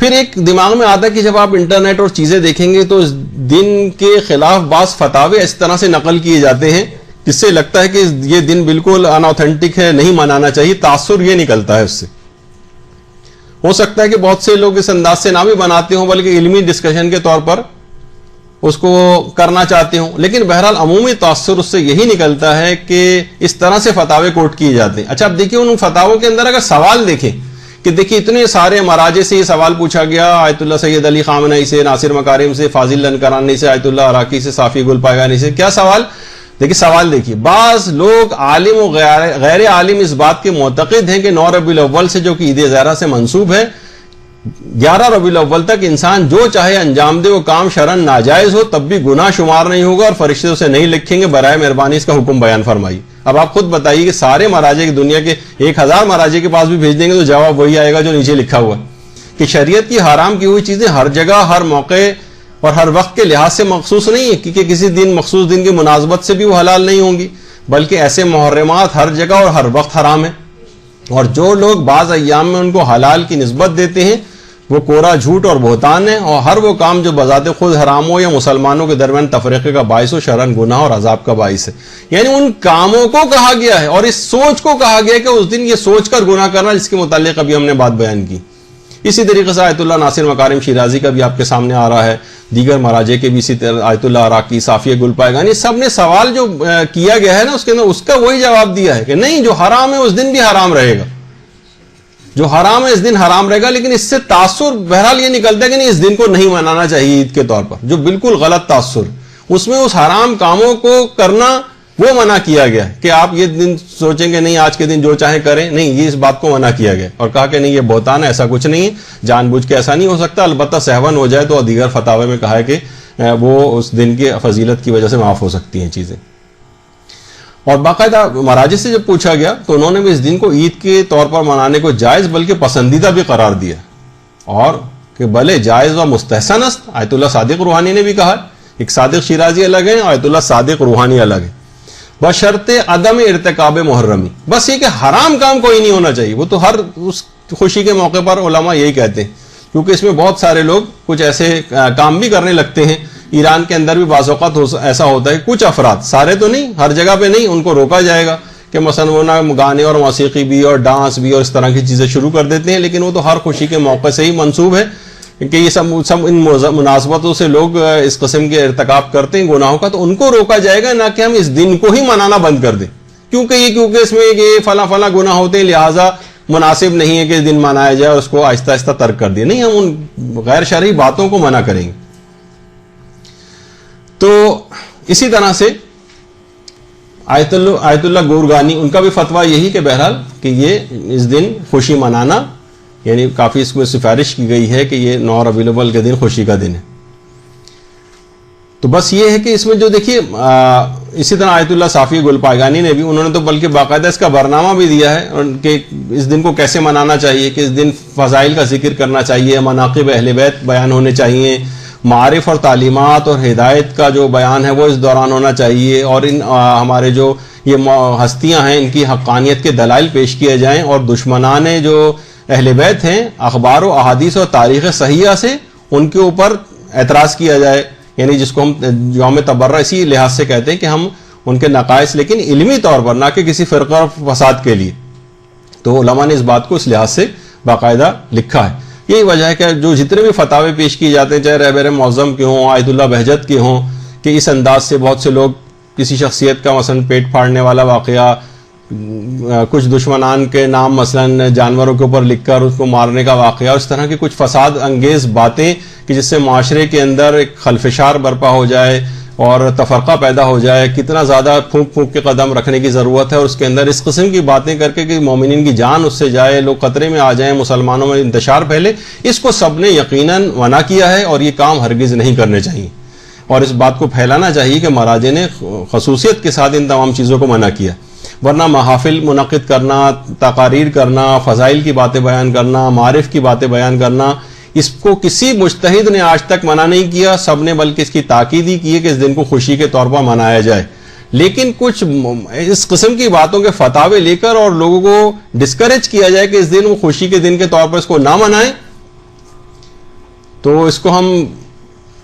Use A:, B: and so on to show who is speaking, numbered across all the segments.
A: پھر ایک دماغ میں آتا ہے کہ جب آپ انٹرنیٹ اور چیزیں دیکھیں گے تو اس دن کے خلاف بعض فتاوے اس طرح سے نقل کیے جاتے ہیں جس سے لگتا ہے کہ یہ دن بالکل ان اوتھینٹک ہے, نہیں منانا چاہیے. تاثر یہ نکلتا ہے اس سے. ہو سکتا ہے کہ بہت سے لوگ اس انداز سے نہ بھی بناتے ہوں بلکہ علمی ڈسکشن کے طور پر اس کو کرنا چاہتے ہوں, لیکن بہرحال عمومی تاثر اس سے یہی نکلتا ہے کہ اس طرح سے فتاوے کوٹ کیے جاتے ہیں. اچھا اب دیکھیے ان فتاووں کے اندر اگر سوال دیکھیں کہ دیکھیے اتنے سارے مراجع سے یہ سوال پوچھا گیا, آیت اللہ سید علی خامنئی سے, ناصر مکارم سے, فاضل لنکرانی سے, آیت اللہ عراقی سے, صافی گل پائگانی سے. کیا سوال دیکھیے, سوال دیکھیے. بعض لوگ عالم و غیر عالم اس بات کے معتقد ہیں کہ 9 ربیع الاول سے جو کہ عید زہرہ سے منسوب ہے, 11 ربیع الاول تک انسان جو چاہے انجام دے, وہ کام شرعن ناجائز ہو تب بھی گناہ شمار نہیں ہوگا اور فرشتے اسے نہیں لکھیں گے. برائے مہربانی اس کا حکم بیان فرمائی. اب آپ خود بتائیے کہ سارے مراجع کی دنیا کے 1000 مراجع کے پاس بھی بھیج دیں گے تو جواب وہی آئے گا جو نیچے لکھا ہوا ہے کہ شریعت کی حرام کی ہوئی چیزیں ہر جگہ, ہر موقع اور ہر وقت کے لحاظ سے مخصوص نہیں ہے, کیونکہ کسی دن مخصوص دن کی مناسبت سے بھی وہ حلال نہیں ہوں گی, بلکہ ایسے محرمات ہر جگہ اور ہر وقت حرام ہیں. اور جو لوگ بعض ایام میں ان کو حلال کی نسبت دیتے ہیں وہ کورا جھوٹ اور بہتان ہے, اور ہر وہ کام جو بذات خود حرام ہو یا مسلمانوں کے درمیان تفریقے کا باعث ہو شرعن گناہ اور عذاب کا باعث ہے. یعنی ان کاموں کو کہا گیا ہے اور اس سوچ کو کہا گیا ہے کہ اس دن یہ سوچ کر گناہ کرنا, جس کے متعلق ابھی ہم نے بات بیان کی. اسی طریقے سے آیت اللہ ناصر مکارم شیرازی کا بھی آپ کے سامنے آ رہا ہے, دیگر مراجع کے بھی اسی طرح, آیت اللہ عراقی, صافیہ گل پائگانی, سب نے سوال جو کیا گیا ہے نا اس کے اندر اس کا وہی جواب دیا ہے کہ نہیں, جو حرام ہے اس دن بھی حرام رہے گا, جو حرام ہے اس دن حرام رہے گا. لیکن اس سے تاثر بہرحال یہ نکلتا ہے کہ نہیں, اس دن کو نہیں منانا چاہیے عید کے طور پر, جو بالکل غلط تاثر. اس میں اس حرام کاموں کو کرنا وہ منع کیا گیا ہے کہ آپ یہ دن سوچیں گے نہیں آج کے دن جو چاہیں کریں, نہیں, یہ اس بات کو منع کیا گیا اور کہا کہ نہیں یہ بہتان ہے, ایسا کچھ نہیں ہے, جان بوجھ کے ایسا نہیں ہو سکتا. البتہ سہون ہو جائے تو دیگر فتاوے میں کہا ہے کہ وہ اس دن کی فضیلت کی وجہ سے معاف ہو سکتی ہیں چیزیں. اور باقاعدہ مراجع سے جب پوچھا گیا تو انہوں نے بھی اس دن کو عید کے طور پر منانے کو جائز بلکہ پسندیدہ بھی قرار دیا, اور کہ بھلے جائز و مستحسن است. آیت اللہ صادق روحانی نے بھی کہا, ایک صادق شیرازی الگ ہے, آیت اللہ صادق روحانی الگ ہے, بشرط عدم ارتکاب محرمی. بس یہ کہ حرام کام کوئی نہیں ہونا چاہیے. وہ تو ہر اس خوشی کے موقع پر علماء یہی کہتے ہیں, کیونکہ اس میں بہت سارے لوگ کچھ ایسے کام بھی کرنے لگتے ہیں. ایران کے اندر بھی بعض اوقات ایسا ہوتا ہے, کچھ افراد, سارے تو نہیں, ہر جگہ پہ نہیں, ان کو روکا جائے گا کہ مثلا وہ نہ گانے اور موسیقی بھی اور ڈانس بھی اور اس طرح کی چیزیں شروع کر دیتے ہیں, لیکن وہ تو ہر خوشی کے موقع سے ہی منسوب ہے کہ یہ سب ان مناسبتوں سے لوگ اس قسم کے ارتکاب کرتے ہیں گناہوں کا, تو ان کو روکا جائے گا, نہ کہ ہم اس دن کو ہی منانا بند کر دیں کیونکہ اس میں یہ فلاں گناہ ہوتے ہیں لہٰذا مناسب نہیں ہے کہ اس دن منایا جائے اور اس کو آہستہ آہستہ ترک کر دیں. نہیں, ہم ان غیر شرعی باتوں کو منع کریں گے. تو اسی طرح سے آیت اللہ گورگانی, ان کا بھی فتویٰ یہی کہ بہرحال کہ یہ اس دن خوشی منانا, یعنی کافی اس میں سفارش کی گئی ہے کہ یہ 9 ربیع الاول کے دن خوشی کا دن ہے. تو بس یہ ہے کہ اس میں جو دیکھیے اسی طرح آیت اللہ صافی گل پائگانی نے بھی, انہوں نے تو بلکہ باقاعدہ اس کا برنامہ بھی دیا ہے کہ اس دن کو کیسے منانا چاہیے, کہ اس دن فضائل کا ذکر کرنا چاہیے, مناقب اہل بیت بیان ہونے چاہیے, معارف اور تعلیمات اور ہدایت کا جو بیان ہے وہ اس دوران ہونا چاہیے, اور ان ہمارے جو یہ ہستیاں ہیں ان کی حقانیت کے دلائل پیش کیے جائیں, اور دشمنان جو اہل بیت ہیں اخبار و احادیث اور تاریخ صحیحہ سے ان کے اوپر اعتراض کیا جائے, یعنی جس کو ہم یوم تبرہ اسی لحاظ سے کہتے ہیں کہ ہم ان کے نقائص لیکن علمی طور پر, نہ کہ کسی فرقہ فساد کے لیے. تو علماء نے اس بات کو اس لحاظ سے باقاعدہ لکھا ہے. یہی وجہ ہے کہ جو جتنے بھی فتاوے پیش کیے جاتے ہیں, چاہے رہبر معظم کے ہوں, آیت اللہ بہجت کے ہوں, کہ اس انداز سے بہت سے لوگ کسی شخصیت کا مثلا پیٹ پھاڑنے والا واقعہ, کچھ دشمنان کے نام مثلا جانوروں کے اوپر لکھ کر اس کو مارنے کا واقعہ, اس طرح کی کچھ فساد انگیز باتیں کہ جس سے معاشرے کے اندر ایک خلفشار برپا ہو جائے اور تفرقہ پیدا ہو جائے, کتنا زیادہ پھونک کے قدم رکھنے کی ضرورت ہے, اور اس کے اندر اس قسم کی باتیں کر کے کہ مومنین کی جان اس سے جائے, لوگ خطرے میں آ جائیں, مسلمانوں میں انتشار پھیلے, اس کو سب نے یقیناً منع کیا ہے, اور یہ کام ہرگز نہیں کرنے چاہیے. اور اس بات کو پھیلانا چاہیے کہ مراجع نے خصوصیت کے ساتھ ان تمام چیزوں کو منع کیا, ورنہ محافل منعقد کرنا, تقاریر کرنا, فضائل کی باتیں بیان کرنا, معارف کی باتیں بیان کرنا, اس کو کسی مجتہد نے آج تک منع نہیں کیا. سب نے بلکہ اس کی تاکید ہی کی ہے کہ اس دن کو خوشی کے طور پر منایا جائے. لیکن کچھ اس قسم کی باتوں کے فتاوے لے کر اور لوگوں کو ڈسکریج کیا جائے کہ اس دن وہ خوشی کے دن کے طور پر اس کو نہ منائیں, تو اس کو ہم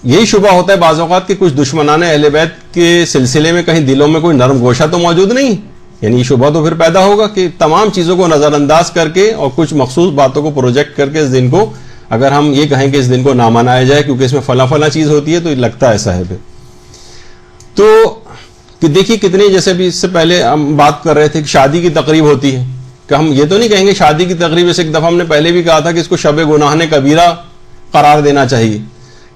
A: یہی شبہ ہوتا ہے بعض اوقات کہ کچھ دشمنان اہل بیت کے سلسلے میں کہیں دلوں میں کوئی نرم گوشہ تو موجود نہیں، یعنی یہ شبہ تو پھر پیدا ہوگا کہ تمام چیزوں کو نظر انداز کر کے اور کچھ مخصوص باتوں کو پروجیکٹ کر کے اس دن کو اگر ہم یہ کہیں کہ اس دن کو نہ منایا جائے کیونکہ اس میں فلاں فلاں چیز ہوتی ہے تو لگتا ایسا ہے پھر. تو کہ دیکھیے کتنی، جیسے بھی اس سے پہلے ہم بات کر رہے تھے کہ شادی کی تقریب ہوتی ہے، کہ ہم یہ تو نہیں کہیں گے شادی کی تقریب، جیسے ایک دفعہ ہم نے پہلے بھی کہا تھا کہ اس کو شب گناہ کبیرہ قرار دینا چاہیے.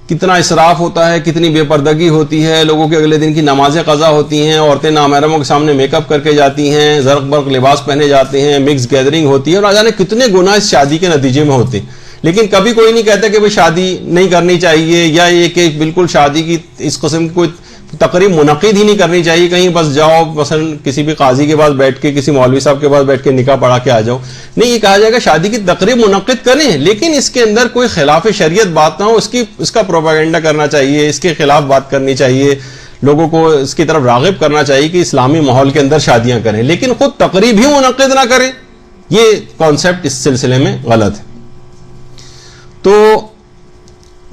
A: کتنا اسراف ہوتا ہے، کتنی بے پردگی ہوتی ہے، لوگوں کے اگلے دن کی نمازیں قضا ہوتی ہیں، عورتیں نامحرموں کے سامنے میک اپ کر کے جاتی ہیں، زرق برق لباس پہنے جاتے ہیں، مکس گیدرنگ ہوتی ہے، اور نہ جانے کتنے گناہ اس شادی کے نتیجے میں ہوتے ہیں. لیکن کبھی کوئی نہیں کہتا کہ بھئی شادی نہیں کرنی چاہیے، یا یہ کہ بالکل شادی کی اس قسم کی کوئی تقریب منعقد ہی نہیں کرنی چاہیے، کہیں بس جاؤ مثلا کسی بھی قاضی کے پاس بیٹھ کے، کسی مولوی صاحب کے پاس بیٹھ کے نکاح پڑھا کے آ جاؤ. نہیں، یہ کہا جائے گا شادی کی تقریب منعقد کریں لیکن اس کے اندر کوئی خلاف شریعت بات نہ ہو، اس کا پروپیگنڈا کرنا چاہیے، اس کے خلاف بات کرنی چاہیے، لوگوں کو اس کی طرف راغب کرنا چاہیے کہ اسلامی ماحول کے اندر شادیاں کریں، لیکن خود تقریب ہی منعقد نہ کریں. یہ کانسیپٹ اس سلسلے میں غلط ہے. تو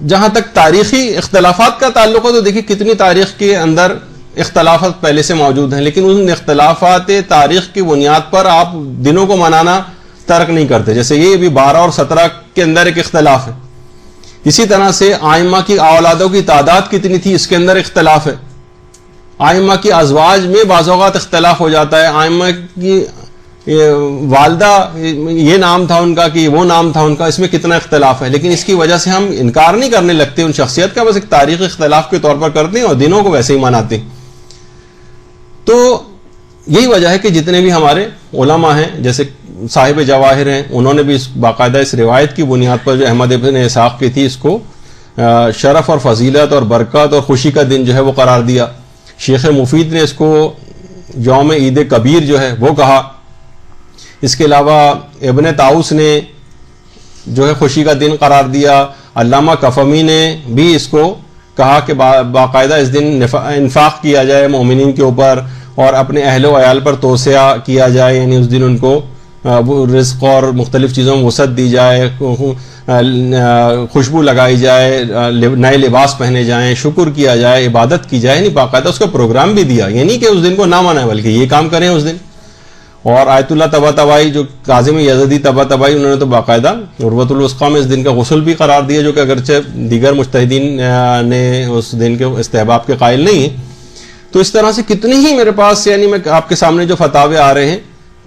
A: جہاں تک تاریخی اختلافات کا تعلق ہے تو دیکھیے کتنی تاریخ کے اندر اختلافات پہلے سے موجود ہیں، لیکن ان اختلافات تاریخ کی بنیاد پر آپ دنوں کو منانا ترک نہیں کرتے. جیسے یہ بھی 12 اور 17 کے اندر ایک اختلاف ہے. اسی طرح سے آئمہ کی اولادوں کی تعداد کتنی تھی، اس کے اندر اختلاف ہے. آئمہ کی ازواج میں بعض اوقات اختلاف ہو جاتا ہے. آئمہ کی والدہ یہ نام تھا ان کا کہ وہ نام تھا ان کا، اس میں کتنا اختلاف ہے، لیکن اس کی وجہ سے ہم انکار نہیں کرنے لگتے ان شخصیت کا، بس ایک تاریخی اختلاف کے طور پر کرتے ہیں اور دنوں کو ویسے ہی مناتے ہیں. تو یہی وجہ ہے کہ جتنے بھی ہمارے علماء ہیں، جیسے صاحب جواہر ہیں، انہوں نے بھی باقاعدہ اس روایت کی بنیاد پر جو احمد ابن اسحاق کی تھی، اس کو شرف اور فضیلت اور برکت اور خوشی کا دن جو ہے وہ قرار دیا. شیخ مفید نے اس کو یوم عید کبیر جو ہے وہ کہا. اس کے علاوہ ابن طاؤس نے جو ہے خوشی کا دن قرار دیا. علامہ کفمی نے بھی اس کو کہا کہ باقاعدہ اس دن انفاق کیا جائے مومنین کے اوپر اور اپنے اہل و عیال پر توسیع کیا جائے، یعنی اس دن ان کو رزق اور مختلف چیزوں میں وسعت دی جائے، خوشبو لگائی جائے، نئے لباس پہنے جائیں، شکر کیا جائے، عبادت کی جائے، یعنی باقاعدہ اس کا پروگرام بھی دیا. یعنی کہ اس دن کو نہ منائیں بلکہ یہ کام کریں اس دن. اور آیت اللہ طباطبائی جو کاظم یزدی طباطبائی، انہوں نے تو باقاعدہ عروۃ الوثقیٰ میں اس دن کا غسل بھی قرار دیا، جو کہ اگرچہ دیگر مجتہدین نے اس دن کے استحباب کے قائل نہیں ہیں. تو اس طرح سے کتنے ہی میرے پاس، یعنی میں آپ کے سامنے جو فتاوے آ رہے ہیں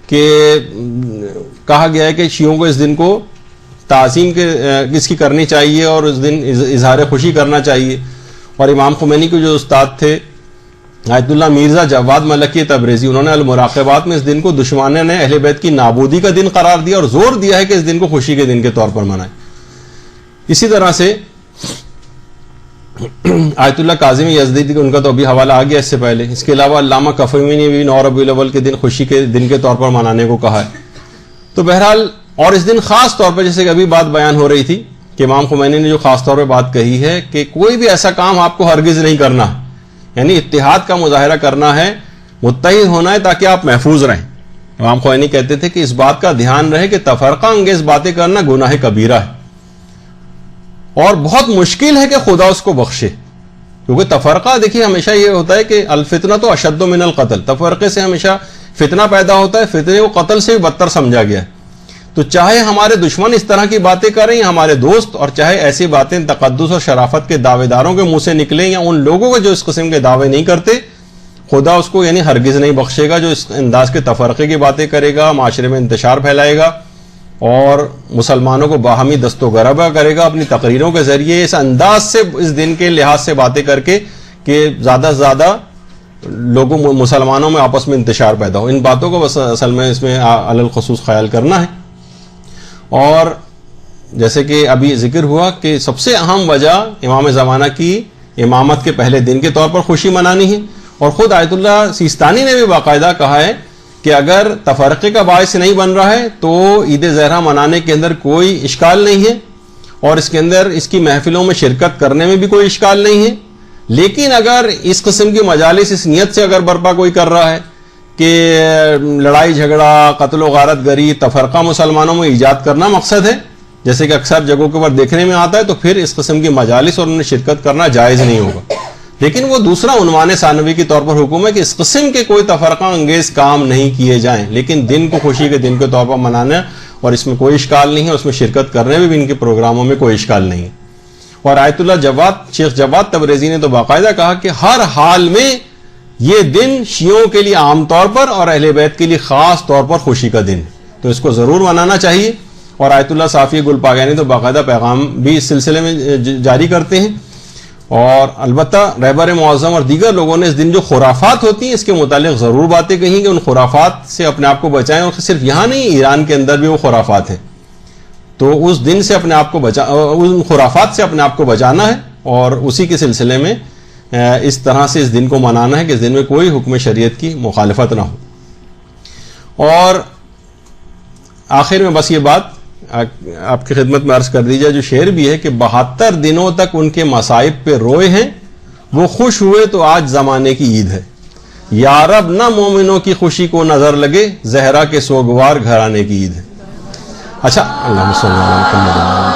A: کہ کہا گیا ہے کہ شیعوں کو اس دن کو تعظیم کے اس کی کرنی چاہیے اور اس دن اظہار خوشی کرنا چاہیے. اور امام خمینی کے جو استاد تھے آیت اللہ مرزا جواد ملکی تبریزی، انہوں نے المراقبات میں اس دن کو دشمنان نے اہل بیت کی نابودی کا دن قرار دیا اور زور دیا ہے کہ اس دن کو خوشی کے دن کے طور پر منائیں. اسی طرح سے آیت اللہ کاظم یزدی، ان کا تو ابھی حوالہ آ گیا اس سے پہلے. اس کے علاوہ علامہ کفمی نے بھی 9 ربیع الاول کے دن خوشی کے دن کے طور پر منانے کو کہا ہے. تو بہرحال، اور اس دن خاص طور پر جیسے کہ ابھی بات بیان ہو رہی تھی کہ امام خمینی نے جو خاص طور پہ بات کہی ہے کہ کوئی بھی ایسا کام آپ کو ہرگز نہیں کرنا ہے، یعنی اتحاد کا مظاہرہ کرنا ہے، متحد ہونا ہے تاکہ آپ محفوظ رہیں. امام خمینی کہتے تھے کہ اس بات کا دھیان رہے کہ تفرقہ انگیز باتیں کرنا گناہ کبیرہ ہے اور بہت مشکل ہے کہ خدا اس کو بخشے. کیونکہ تفرقہ دیکھیے ہمیشہ یہ ہوتا ہے کہ الفتنہ تو اشد من القتل، تفرقے سے ہمیشہ فتنہ پیدا ہوتا ہے، فتنے کو قتل سے بھی بدتر سمجھا گیا ہے. تو چاہے ہمارے دشمن اس طرح کی باتیں کریں یا ہمارے دوست، اور چاہے ایسی باتیں تقدس اور شرافت کے دعوے داروں کے منہ سے نکلیں یا ان لوگوں کو جو اس قسم کے دعوے نہیں کرتے، خدا اس کو یعنی ہرگز نہیں بخشے گا جو اس انداز کے تفرقے کی باتیں کرے گا، معاشرے میں انتشار پھیلائے گا اور مسلمانوں کو باہمی دست و غربہ کرے گا اپنی تقریروں کے ذریعے، اس انداز سے اس دن کے لحاظ سے باتیں کر کے کہ زیادہ سے زیادہ لوگوں مسلمانوں میں آپس میں انتشار پیدا ہو. ان باتوں کو بس اصل میں اس میں علی الخصوص خیال کرنا ہے. اور جیسے کہ ابھی ذکر ہوا کہ سب سے اہم وجہ امام زمانہ کی امامت کے پہلے دن کے طور پر خوشی منانی ہے. اور خود آیت اللہ سیستانی نے بھی باقاعدہ کہا ہے کہ اگر تفرقے کا باعث نہیں بن رہا ہے تو عید زہرہ منانے کے اندر کوئی اشکال نہیں ہے اور اس کے اندر اس کی محفلوں میں شرکت کرنے میں بھی کوئی اشکال نہیں ہے. لیکن اگر اس قسم کی مجالس اس نیت سے اگر برپا کوئی کر رہا ہے کہ لڑائی جھگڑا، قتل و غارت گری، تفرقہ مسلمانوں میں ایجاد کرنا مقصد ہے، جیسے کہ اکثر جگہوں کے اوپر دیکھنے میں آتا ہے، تو پھر اس قسم کی مجالس اور انہیں شرکت کرنا جائز نہیں ہوگا. لیکن وہ دوسرا عنوان ثانوی کے طور پر حکم ہے کہ اس قسم کے کوئی تفرقہ انگیز کام نہیں کیے جائیں، لیکن دن کو خوشی کے دن کے طور پر منانا، اور اس میں کوئی اشکال نہیں ہے، اس میں شرکت کرنے میں بھی ان کے پروگراموں میں کوئی اشکال نہیں ہے. اور آیت اللہ شیخ جواد تبریزی نے تو باقاعدہ کہا کہ ہر حال میں یہ دن شیعوں کے لیے عام طور پر اور اہل بیت کے لیے خاص طور پر خوشی کا دن، تو اس کو ضرور منانا چاہیے. اور آیت اللہ صافی گلپاگانی تو باقاعدہ پیغام بھی اس سلسلے میں جاری کرتے ہیں. اور البتہ رہبر معظم اور دیگر لوگوں نے اس دن جو خرافات ہوتی ہیں اس کے متعلق ضرور باتیں کہیں کہ ان خرافات سے اپنے آپ کو بچائیں. اور صرف یہاں نہیں، ایران کے اندر بھی وہ خرافات ہیں، تو اس دن سے اپنے آپ کو ان خرافات سے اپنے آپ کو بچانا ہے، اور اسی کے سلسلے میں اس طرح سے اس دن کو منانا ہے کہ اس دن میں کوئی حکم شریعت کی مخالفت نہ ہو. اور آخر میں بس یہ بات آپ کی خدمت میں عرض کر دی جائے، جو شعر بھی ہے کہ 72 دنوں تک ان کے مصائب پہ روئے ہیں، وہ خوش ہوئے تو آج زمانے کی عید ہے. یا رب نہ مومنوں کی خوشی کو نظر لگے، زہرا کے سوگوار گھرانے کی عید ہے. اچھا، اللہم صلی اللہ علیہ وسلم.